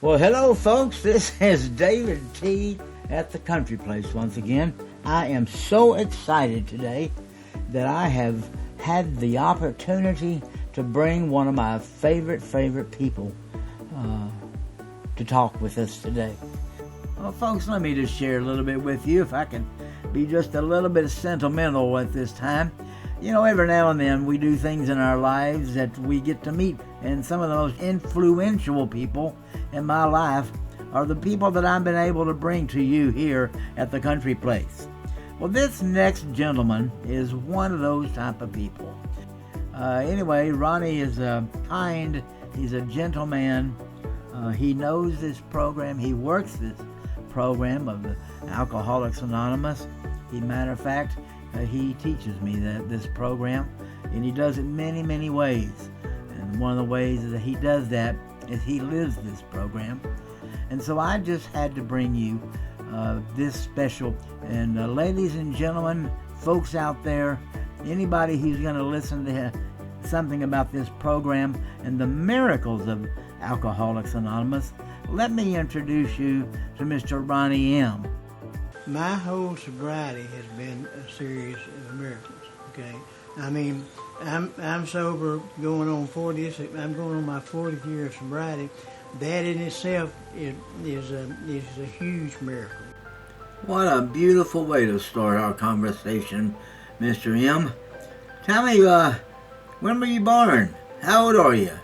Well, hello, folks. This is David T. at the Country Place once again. I am so excited today that I have had the opportunity to bring one of my favorite people to talk with us today. Well, folks, let me just share a little bit with you, if I can be just a little bit sentimental at this time. You know, every now and then we do things in our lives that we get to meet, and some of the most influential people in my life are the people that I've been able to bring to you here at the Country Place. Well, this next gentleman is one of those type of people. Anyway, Ronnie is kind, he's a gentleman. He knows this program, he works this program of the Alcoholics Anonymous. As a matter of fact, he teaches me this program, and he does it many ways. And one of the ways that he does that is he lives this program. And so I just had to bring you this special. And ladies and gentlemen, folks out there, anybody who's going to listen to something about this program and the miracles of Alcoholics Anonymous, let me introduce you to Mr. Ronnie M. My whole sobriety has been a series of miracles. Okay, I mean, I'm sober going on 40. I'm going on my 40th year of sobriety. That in itself is a huge miracle. What a beautiful way to start our conversation, Mr. M. Tell me, when were you born? How old are you?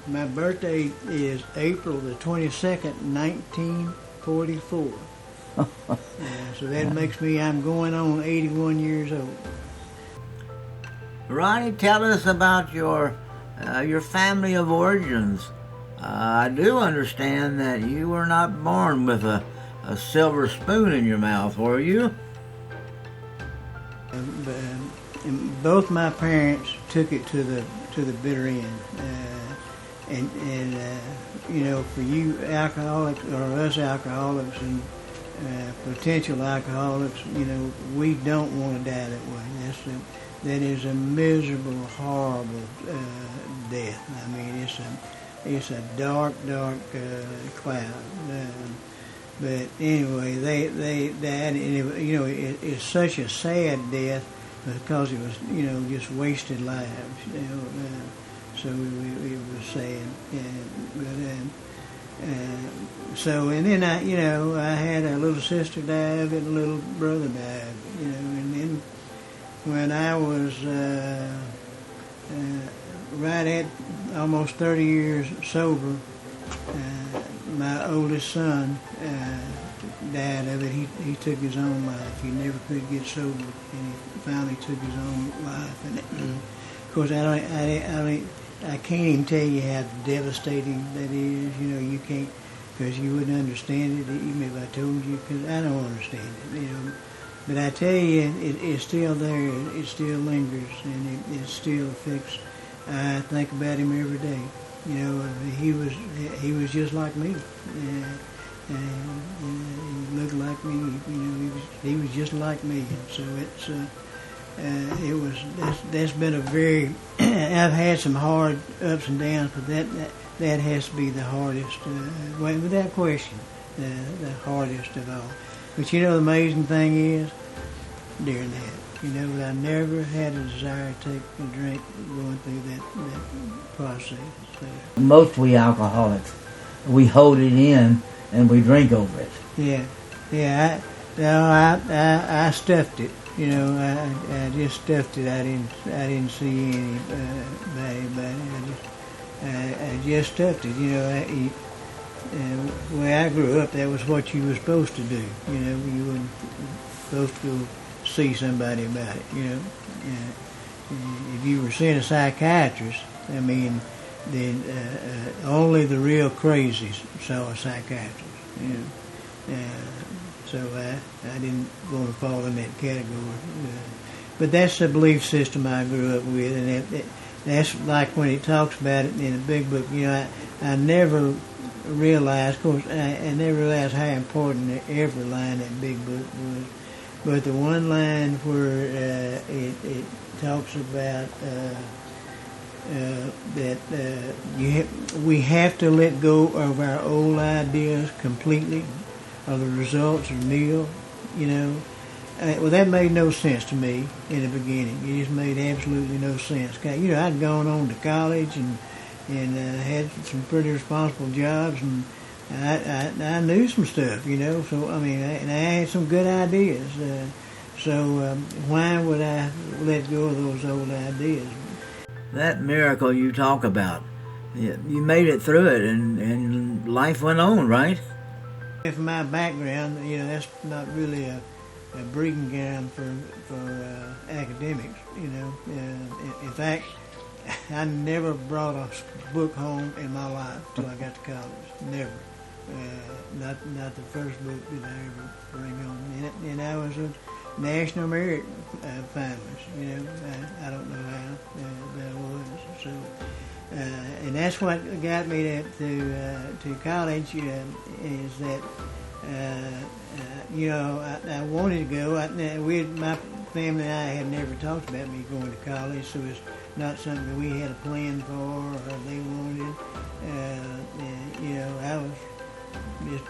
My birthday is April the 22nd, 1944. So that makes me, I'm going on 81 years old. Ronnie, tell us about your family of origins. I do understand that you were not born with a silver spoon in your mouth, were you? Both my parents took it to the bitter end. And you know, for you alcoholics, or us alcoholics and potential alcoholics, you know, we don't want to die that way. That is a miserable, horrible death. I mean, it's a dark cloud. But anyway, they died, and you know, it's such a sad death because it was, you know, just wasted lives. You know, so it was sad. So, and then I had a little sister die of it, and a little brother died, you know, and then when I was right at almost 30 years sober, my oldest son died of it. He took his own life. He never could get sober, and he finally took his own life. And of course, I can't even tell you how devastating that is. You know, you can't, because you wouldn't understand it even if I told you, because I don't understand it, you know. But I tell you, it's still there. It still lingers, and it still affects. I think about him every day. You know, he was just like me. He looked like me. You know, he was just like me. And so that's been a very. I've had some hard ups and downs, but that has to be the hardest, without question, the hardest of all. But you know, the amazing thing is, during that, you know, I never had a desire to take a drink going through that process. So. Most we alcoholics, we hold it in and we drink over it. Yeah. I stuffed it. You know, I just stuffed it. I didn't see anybody. I just stuffed it. You know, the way I grew up, that was what you were supposed to do. You know, you weren't supposed to go see somebody about it. You know, if you were seeing a psychiatrist, I mean, then only the real crazies saw a psychiatrist. You know. So I didn't want to fall in that category. But that's the belief system I grew up with, and that's like when it talks about it in the big book. You know, I never realized, of course, I never realized how important every line in that big book was. But the one line where it talks about we have to let go of our old ideas completely of the results of meal, you know. Well, that made no sense to me in the beginning. It just made absolutely no sense. You know, I'd gone on to college and had some pretty responsible jobs, and I knew some stuff, you know. So I mean, and I had some good ideas. So why would I let go of those old ideas? That miracle you talk about, you made it through it, and life went on, right? From my background, you know, that's not really a breeding ground for academics, you know. In fact, I never brought a book home in my life till I got to college. Never. Not the first book did I ever bring home. And I was a national merit finalist, you know. I don't know how that was. So, and that's what got me to college, is that you know, I wanted to go. My family and I had never talked about me going to college, so it's not something that we had a plan for or they wanted. You know, I was just,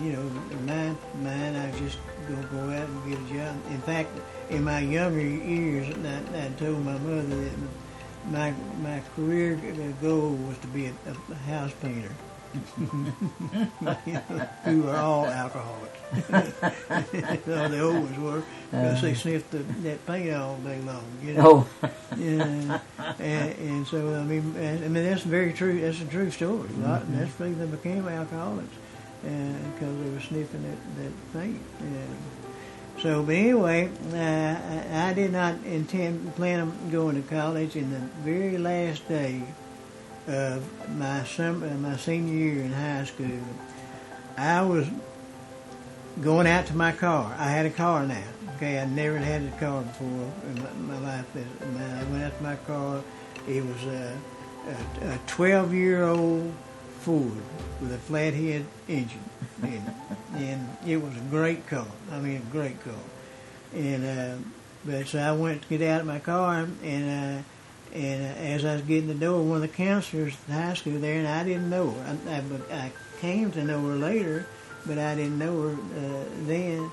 you know, in my mind, I was just going to go out and get a job. In fact, in my younger years, I told my mother that my career goal was to be a house painter. We were all alcoholics. So they always were, because they sniffed that paint all day long. You know? Oh. Yeah. And so I mean that's very true. That's a true story. And that's the reason they became alcoholics, because they were sniffing that paint. So, but anyway, I did not plan on going to college. In the very last day of my senior year in high school, I was going out to my car. I had a car now. Okay, I never had a car before in my life. I went out to my car. It was a 12-year-old Ford with a flathead engine in it. And it was a great car. I mean, a great car. And but so I went to get out of my car, and as I was getting the door, one of the counselors at the high school there, and I didn't know her. I came to know her later, but I didn't know her then.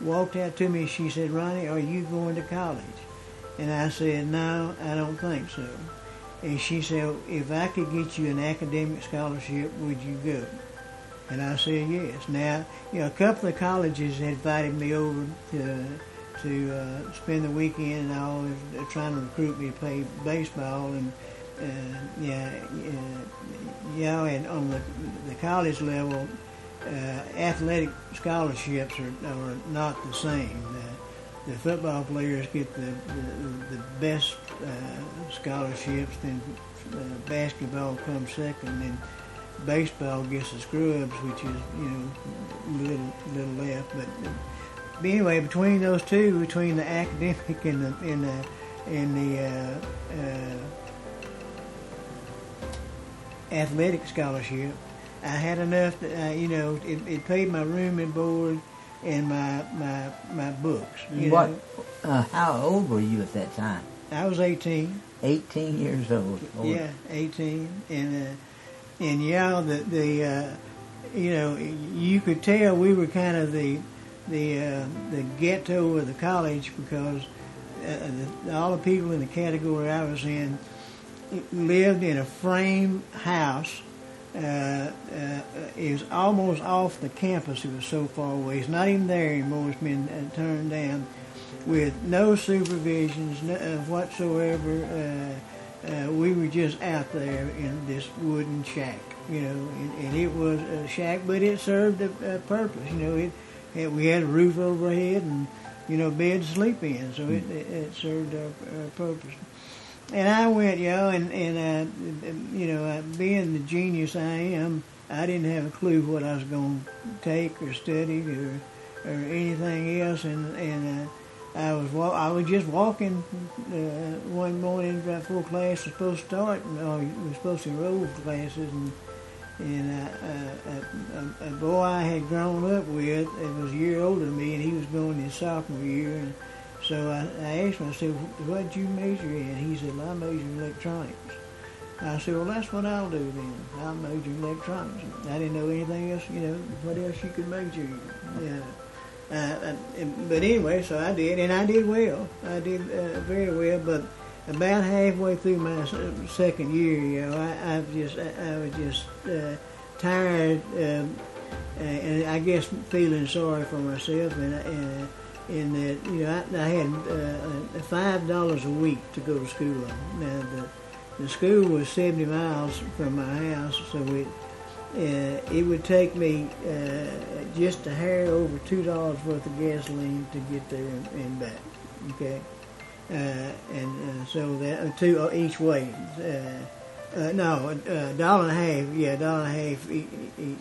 Walked out to me. She said, "Ronnie, are you going to college?" And I said, "No, I don't think so." And she said, "If I could get you an academic scholarship, would you go?" And I said, "Yes." Now, you know, a couple of colleges had invited me over to spend the weekend, and all trying to recruit me to play baseball, and and on the college level, athletic scholarships are not the same. The football players get the best scholarships, then basketball comes second, and baseball gets the scrubs, which is, you know, little left. But anyway, between those two, between the academic and the athletic scholarship, I had enough that you know, it paid my room and board and my books. What? How old were you at that time? I was 18. 18 years old. Yeah, 18, and yeah, the you know, you could tell we were kind of the ghetto of the college, because all the people in the category I was in lived in a frame house. It was almost off the campus. It was so far away. It's not even there anymore. It's been turned down, with no supervisions whatsoever. We were just out there in this wooden shack, you know, and it was a shack, but it served a purpose. You know, we had a roof overhead and, you know, bed to sleep in, so it served a purpose. And I went, you know, and you know, being the genius I am, I didn't have a clue what I was going to take or study or anything else, and I was just walking one morning right before class was supposed to start, and we were supposed to enroll for classes, and a boy I had grown up with, it was a year older than me, and he was going his sophomore year, and So I asked him, I said, what did you major in? He said, well, I majored in electronics. I said, well, that's what I'll do then. I'll major in electronics. I didn't know anything else, what else you could major in. But anyway, so I did, and I did well. I did very well, but about halfway through my second year, I was just tired, and I guess feeling sorry for myself, and in that, I had $5 a week to go to school on. Now the school was 70 miles from my house, so it would take me just a hair over $2 worth of gasoline to get there and back. Okay, so that two each way. No, $1.50. Yeah, $1.50 each.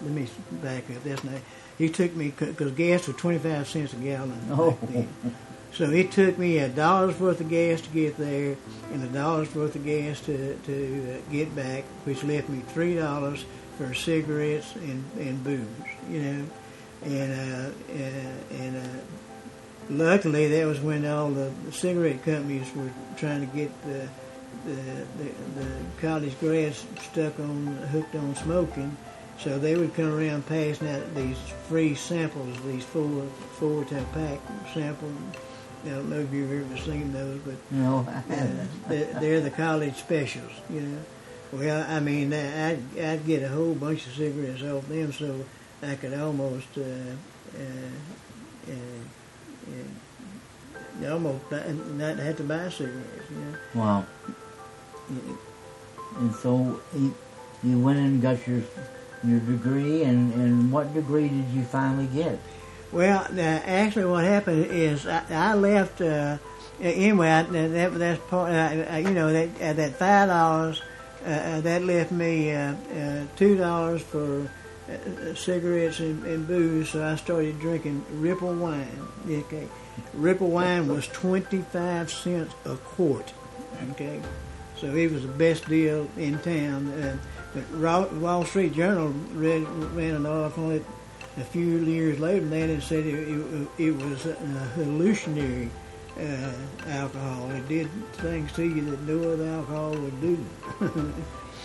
Let me back up. That's not. He took me because gas was 25 cents a gallon back then. So it took me $1 worth of gas to get there, and $1 worth of gas to get back, which left me $3 for cigarettes and booze, and luckily that was when all the cigarette companies were trying to get the college grads hooked on smoking. So they would come around passing out these free samples, these four to pack samples. I don't know if you've ever seen those, but no, they're the college specials, Well, I mean, I'd get a whole bunch of cigarettes off them, so I could almost not have to buy cigarettes, Wow. And so you went and got your degree, and what degree did you finally get? Well, actually, what happened is I left. Anyway, that's part. That $5 that left me $2 for cigarettes and booze. So I started drinking Ripple wine. Okay, Ripple wine was 25 cents a quart. Okay, so it was the best deal in town. But Wall Street Journal ran an article on it a few years later, and said it was a hallucinatory alcohol. It did things to you that no other alcohol would do.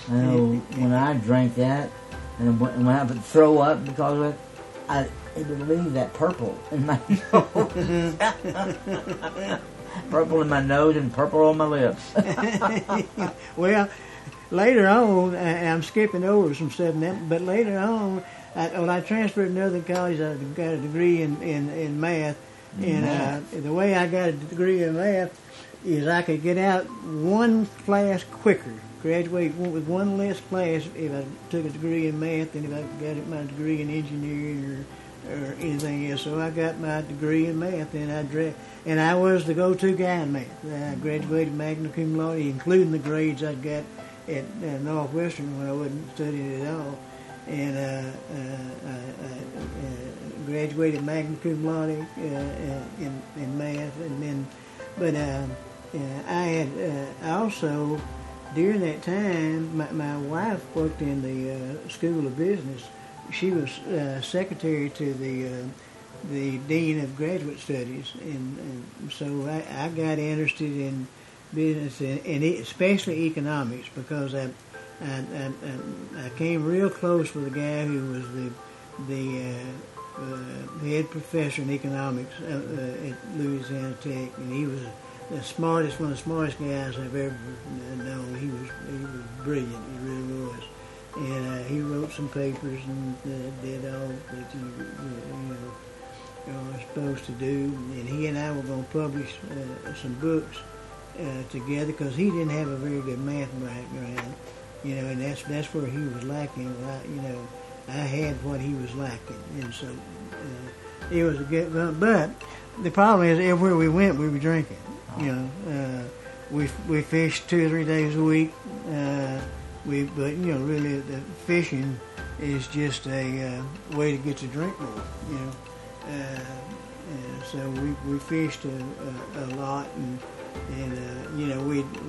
I know when I drank that, and when I would throw up because of it, it would leave that purple in my nose. Purple in my nose and purple on my lips. Well, later on, I'm skipping over some stuff, but later on, when I transferred to another college, I got a degree in math. And the way I got a degree in math is I could get out one class quicker, graduate with one less class if I took a degree in math than if I got my degree in engineering or anything else. So I got my degree in math, and I was the go-to guy in math. I graduated Magna Cum Lauda, including the grades I got at Northwestern when I wasn't studying at all. And I graduated Magna Cum Laude in math, and then, but I had also during that time, my wife worked in the School of Business. She was secretary to the dean of graduate studies, and so I got interested in business and especially economics because I came real close with a guy who was the head professor in economics at Louisiana Tech, and he was one of the smartest guys I've ever known. He was brilliant, he really was, and he wrote some papers and did all that you are supposed to do. And he and I were going to publish some books together because he didn't have a very good math background. And that's where he was lacking. I had what he was lacking, and so it was a good. But the problem is, everywhere we went, we were drinking. We fished 2 or 3 days a week. But really, the fishing is just a way to get to drink more. So we fished a lot, and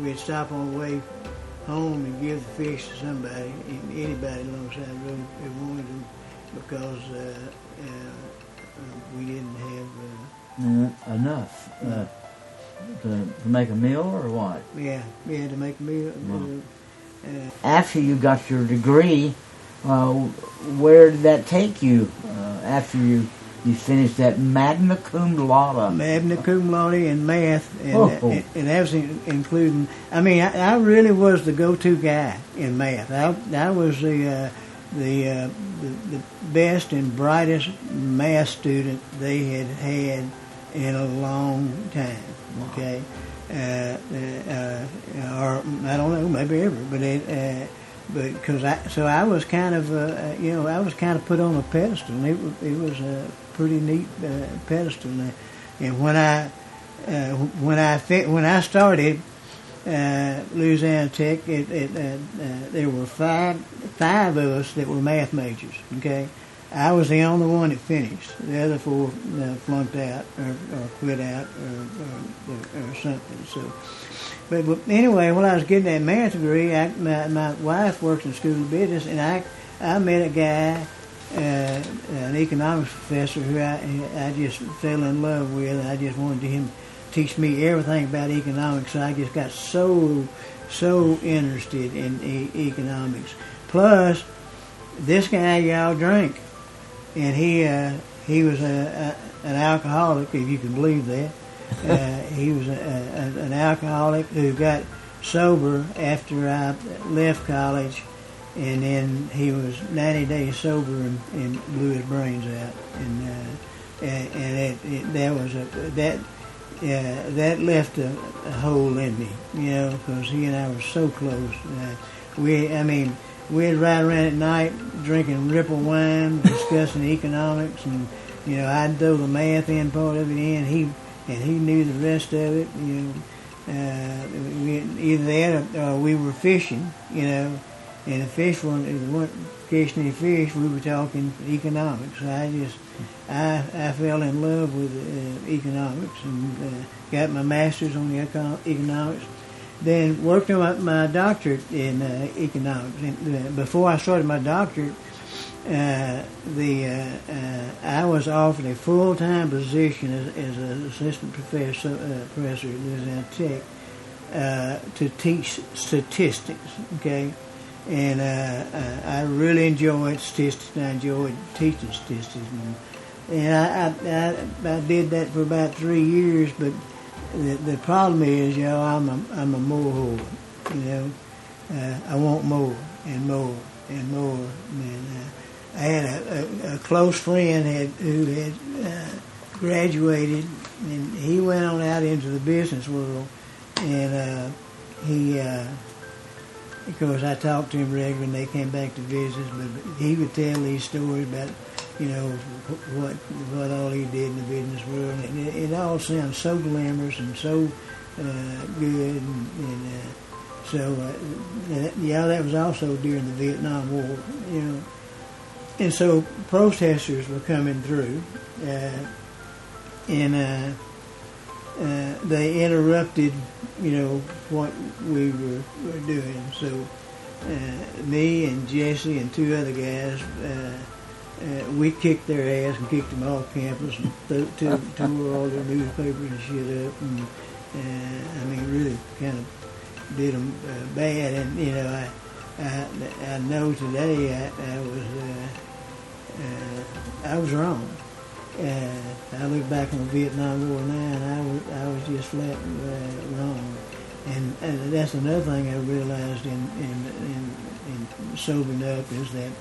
we'd stop on the way home and give the fish to somebody, anybody alongside the road if they wanted them, because we didn't have enough to make a meal or what? Yeah, to make a meal. Wow. After you got your degree, where did that take you? After you finished that Magna Cum Lauda. Magna Cum Lauda in math, Oh. and that was including. I mean, I really was the go-to guy in math. I was the best and brightest math student they had in a long time. Okay, or I don't know, maybe ever, but because I was kind of I was kind of put on a pedestal. And it was a pretty neat pedestal, and when I started Louisiana Tech, there were five of us that were math majors. Okay, I was the only one that finished. The other four flunked out or quit out or something. So, but anyway, when I was getting that math degree, my wife works in school of business, and I met a guy, an economics professor who I just fell in love with. I just wanted him to teach me everything about economics. So I just got so interested in economics. Plus, this guy y'all drank. And he was an alcoholic, if you can believe that. He was an alcoholic who got sober after I left college, and then he was 90 days sober and blew his brains out. That left a hole in me, because he and I were so close. We'd ride around at night drinking Ripple wine, discussing economics, and I'd throw the math in part of it in. He knew the rest of it. Either that or we were fishing. And the fish weren't catching any fish. We were talking economics. I fell in love with economics and got my master's on the economics. Then worked on my doctorate in economics. And, before I started my doctorate, I was offered a full-time position as an assistant professor at Louisiana Tech to teach statistics. Okay, and I really enjoyed statistics. And I enjoyed teaching statistics, and I did that for about 3 years, but. The problem is, I'm a more whore. I want more and more and more. And I had a close friend who had graduated, and he went on out into the business world. And he, of course, I talked to him regularly, and they came back to visit. But he would tell these stories about. What all he did in the business world. And it all sounds so glamorous and so good. That was also during the Vietnam War, And so protesters were coming through, and they interrupted, what we were doing. So me and Jesse and two other guys, we kicked their ass and kicked them off campus and tore all their newspapers and shit up, and really kind of did them bad. And I know today I was wrong. I look back on the Vietnam War now, and I was just flat wrong. And that's another thing I realized in sobering up is that.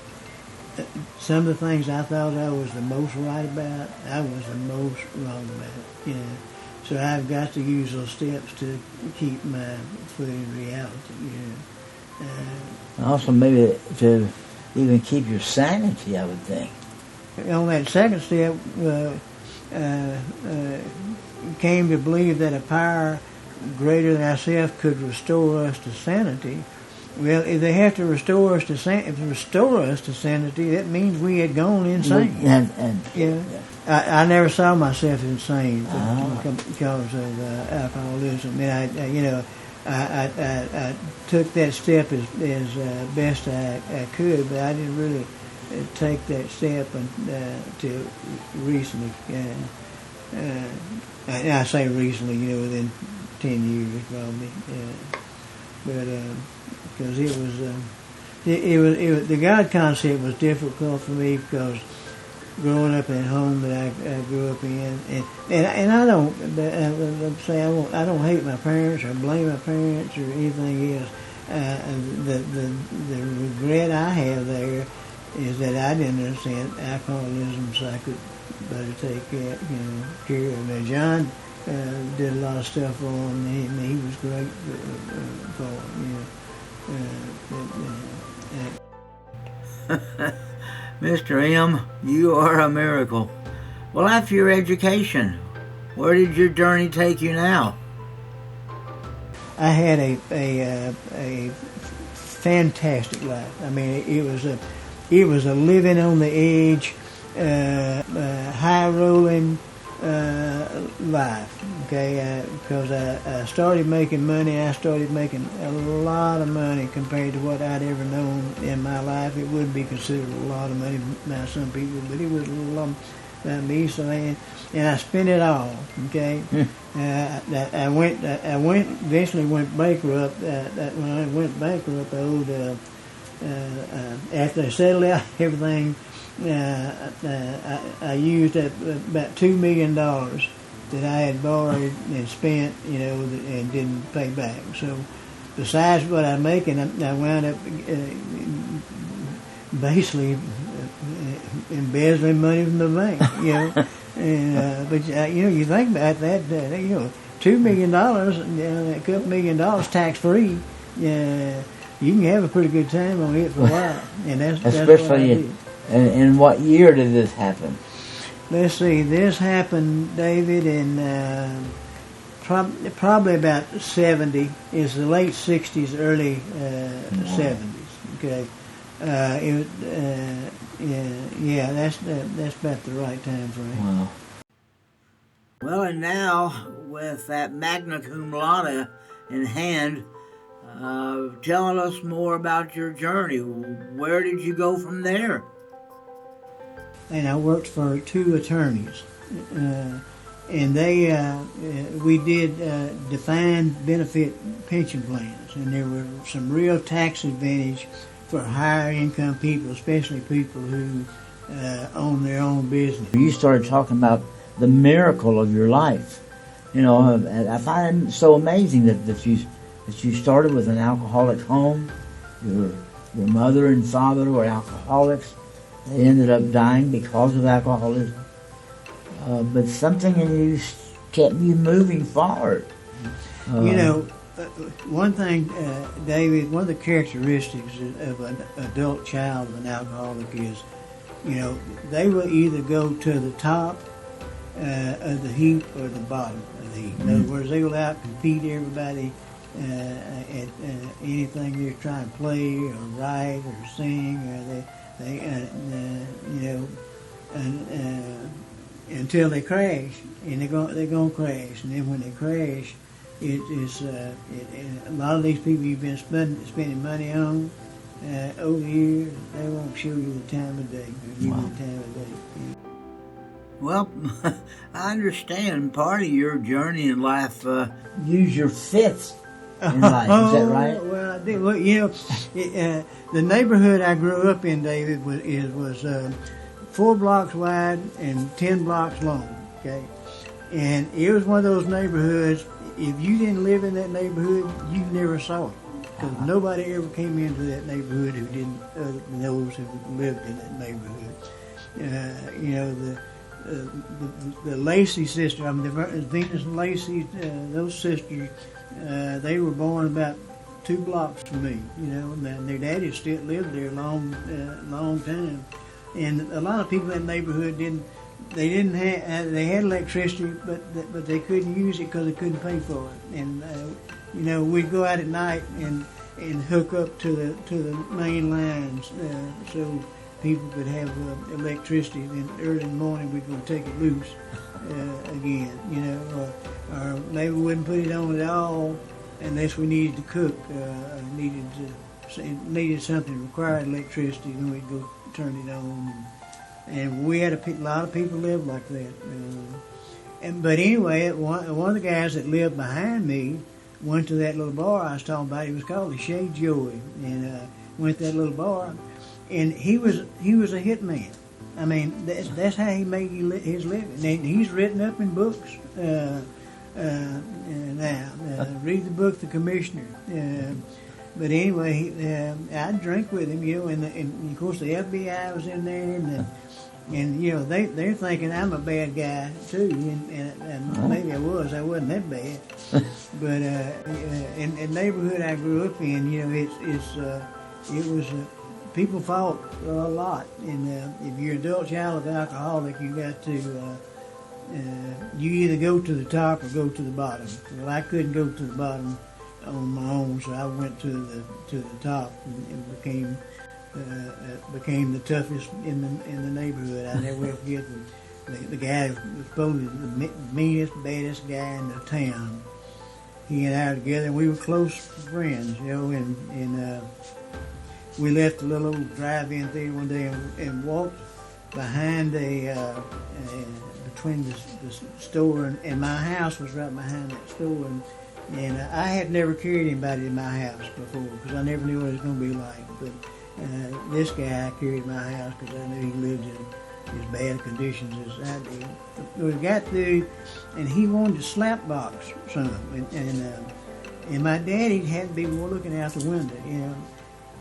Some of the things I thought I was the most right about, I was the most wrong about. So I've got to use those steps to keep my foot in reality. Also, maybe to even keep your sanity, I would think. On that second step, came to believe that a power greater than ourselves could restore us to sanity. Well, if they have to restore us to sanity, that means we had gone insane. I never saw myself insane because of alcoholism. And I took that step as best I could, but I didn't really take that step until recently. and I say recently, within 10 years probably, but because it was the God concept was difficult for me because growing up in a home that I grew up in, and I don't say I don't hate my parents or blame my parents or anything else. The regret I have there is that I didn't understand alcoholism, so I could better take care of him. Now John did a lot of stuff for him, and he was great for him. Mr. M, you are a miracle. Well, after your education, where did your journey take you now? I had a fantastic life. I mean, it was a living on the edge, high rolling life. Okay, because I started making money. I started making a lot of money compared to what I'd ever known in my life. It wouldn't be considered a lot of money by some people, but it was a lot by me. So and I spent it all. Okay, I eventually went bankrupt. When I went bankrupt, I owed after I settled out everything. I used about $2 million that I had borrowed and spent, and didn't pay back. So, besides what I'm making, I wound up basically embezzling money from the bank, And but you think about that, $2 million, a couple $1 million tax free. You can have a pretty good time on it for a while, and that's especially what I did. In what year did this happen? Let's see. This happened, David, in probably about 70. It's the late 60s, early 70s. Okay. That's about the right time frame. Wow. Well, and now with that Magna Cum Lauda in hand, tell us more about your journey. Where did you go from there? And I worked for 2 attorneys, and we did defined benefit pension plans, and there were some real tax advantage for higher income people, especially people who own their own business. You started talking about the miracle of your life. I find it so amazing that you started with an alcoholic home. Your mother and father were alcoholics. They ended up dying because of alcoholism. But something in you kept you moving forward. One thing, David, one of the characteristics of an adult child of an alcoholic is, they will either go to the top of the heap or the bottom of the heap. In other words, they will out-compete everybody at anything they're trying to play or write or sing, or until they crash, and they're gonna crash, and then when they crash, a lot of these people you've been spending money on over the years, they won't show you the time of day, or give you the time of day. Well, I understand part of your journey in life. Use your fifths in life. Is that right? Well, I did. Well, the neighborhood I grew up in, David, was 4 blocks wide and 10 blocks long. Okay, and it was one of those neighborhoods. If you didn't live in that neighborhood, you never saw it, because nobody ever came into that neighborhood who didn't those who lived in that neighborhood. The Lacey sisters, the Venus and Lacey, those sisters, they were born about 2 blocks from me, and their daddy still lived there a long time. And a lot of people in that neighborhood they had electricity, but they couldn't use it because they couldn't pay for it. And we'd go out at night and hook up to the main lines so people could have electricity. Then early in the morning we'd go take it loose again, or maybe we wouldn't put it on at all unless we needed to cook, needed something that required electricity, then we'd go turn it on. And we had a lot of people lived like that. But anyway, one of the guys that lived behind me went to that little bar I was talking about. It was called the Shade Joey, and went to that little bar, and he was a hitman. I mean, that's how he made his living. And he's written up in books now. Read the book, The Commissioner. But anyway, I drank with him, and of course the FBI was in there, and they're thinking I'm a bad guy too, and maybe I wasn't that bad. But in the neighborhood I grew up in, it was people fought a lot, and if you're an adult child of alcoholic, you got to you either go to the top or go to the bottom. Well, I couldn't go to the bottom on my own, so I went to the top and became the toughest in the neighborhood. I never will forget the guy who was probably the meanest, baddest guy in the town. He and I were together, and we were close friends, and we left a little old drive-in theater one day and walked behind between the store and my house was right behind that store, and I had never carried anybody in my house before because I never knew what it was going to be like. But this guy I carried in my house because I knew he lived in as bad conditions as I did. We got through, and he wanted to slap box some, and my daddy had to be more looking out the window,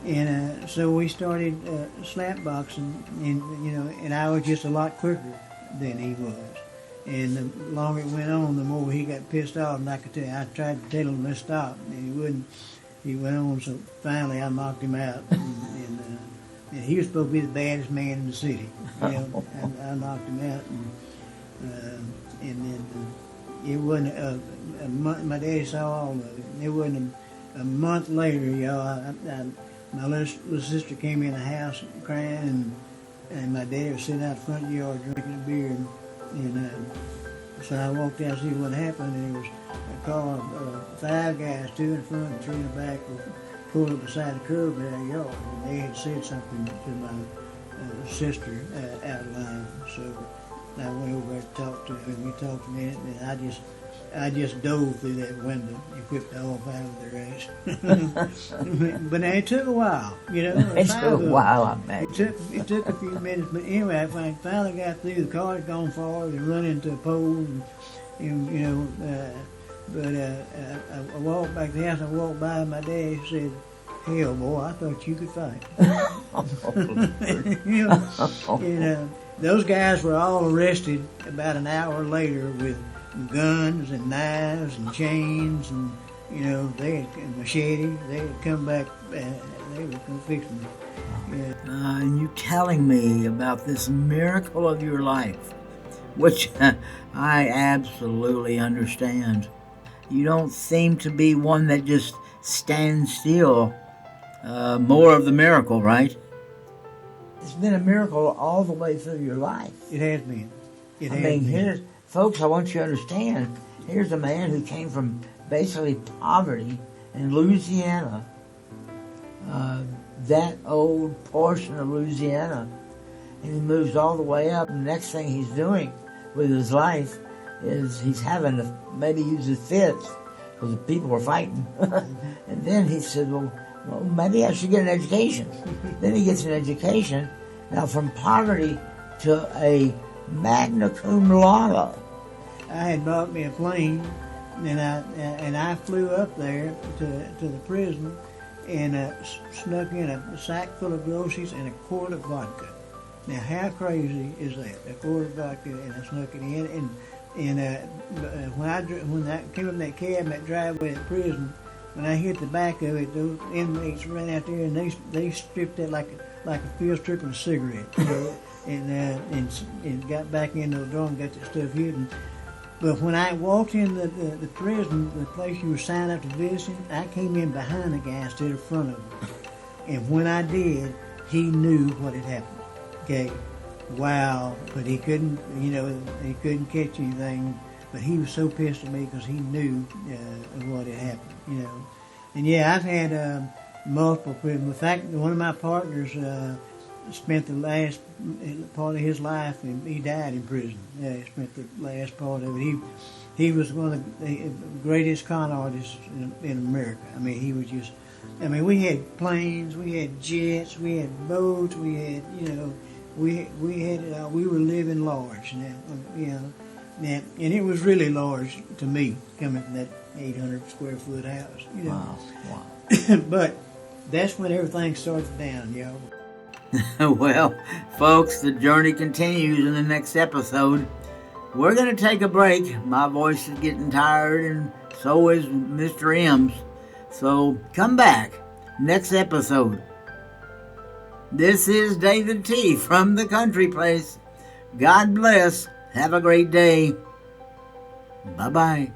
and so we started slap boxing, and I was just a lot quicker than he was. And the longer it went on, the more he got pissed off. And I could tell you, I tried to tell him to stop, and he wouldn't. He went on, so finally I knocked him out. And he was supposed to be the baddest man in the city. I knocked him out, and then it wasn't a month. My daddy saw all of it. It wasn't a month later, my little sister came in the house crying, and my dad was sitting out the front yard drinking a beer, and so I walked out to see what happened, and there was a car, 5 guys, 2 in front and 3 in the back, were pulled up beside the curb in our yard, and they had said something to my sister out of line. So I went over there to talk to him, and we talked a minute, and I just dove through that window and whipped off out of the race. But now it took a while, It took a while, I imagine. It took a few minutes, but anyway, I finally got through. The car had gone forward and run into a pole, but I walked back to the house. I walked by, and my dad said, "Hell, boy, I thought you could fight." Those guys were all arrested about an hour later with guns and knives and chains, and they had machete. They had come back. They were going to fix me. And you telling me about this miracle of your life, which I absolutely understand. You don't seem to be one that just stands still. More of the miracle, right? It's been a miracle all the way through your life. It has been. Here's, folks, I want you to understand, here's a man who came from basically poverty in Louisiana, that old portion of Louisiana, and he moves all the way up, and the next thing he's doing with his life is he's having to maybe use his fists because the people are fighting. And then he said, well, maybe I should get an education. Then he gets an education. Now, from poverty to a Magna Cum Lauda. I had bought me a plane, and I flew up there to the prison, and snuck in a sack full of groceries and a quart of vodka. Now, how crazy is that? A quart of vodka, and I snuck it in. And when I came up that cab, that driveway at the prison, when I hit the back of it, those inmates ran out there and they stripped that like a field stripping a cigarette, and got back into the door and got that stuff hidden. But when I walked in the prison, the place you were signed up to visit, I came in behind the guy instead of front of him. And when I did, he knew what had happened. Okay, wow! But he couldn't catch anything. But he was so pissed at me because he knew what had happened. And yeah, I've had multiple prisons. In fact, one of my partners spent the last part of his life, and he died in prison. Yeah, he spent the last part of it. He was one of the greatest con artists in America. I mean, he was just. I mean, we had planes, we had jets, we had boats, we had, you know, we had it all. We were living large now, you know. Now, and it was really large to me, coming from that 800 square foot house, you know. Wow. But that's when everything started down, y'all. Well, folks, the journey continues in the next episode. We're going to take a break. My voice is getting tired, and so is Mr. M's. So come back next episode. This is David T. from the Country Place. God bless. Have a great day. Bye-bye.